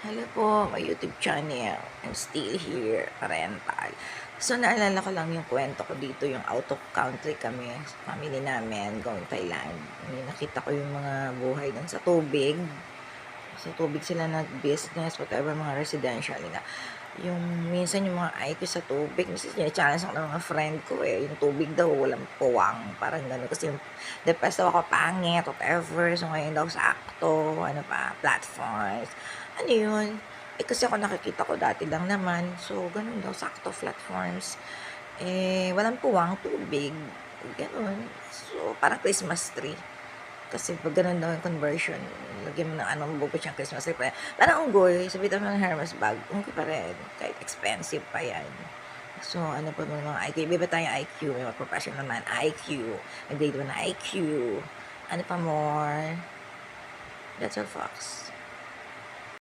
Hello po, my YouTube channel. I'm still here, parental. So, naalala ko lang yung kwento ko dito, yung out of country kami, family namin, going Thailand. May nakita ko yung mga buhay dun sa tubig. Sa tubig sila nag-business, whatever, mga residential nila. Yung minsan yung mga IQ sa tubig, minsan challenge ako ng mga friend ko yung tubig daw, walang puwang, parang gano'n. Kasi yung depressed daw ako, pangit, whatever. So, ngayon daw sakto, ano pa, platforms. Ano yun? Kasi ako nakikita ko dati lang naman. So, ganun daw, sakto platforms. Walang puwang, tubig. Ganun. So, parang Christmas tree. Kasi pag ganun daw yung conversion, lagyan mo ng ano, mabubo siyang Christmas tree pa yan. Parang unggoy, sabitan mo ng Hermes bag, unggoy pa rin. Kahit expensive pa yan. So, ano pa mga IQ? Iba tayo IQ. May mga professional naman, IQ. May grade 1 na IQ. Ano pa more? That's all, Fox.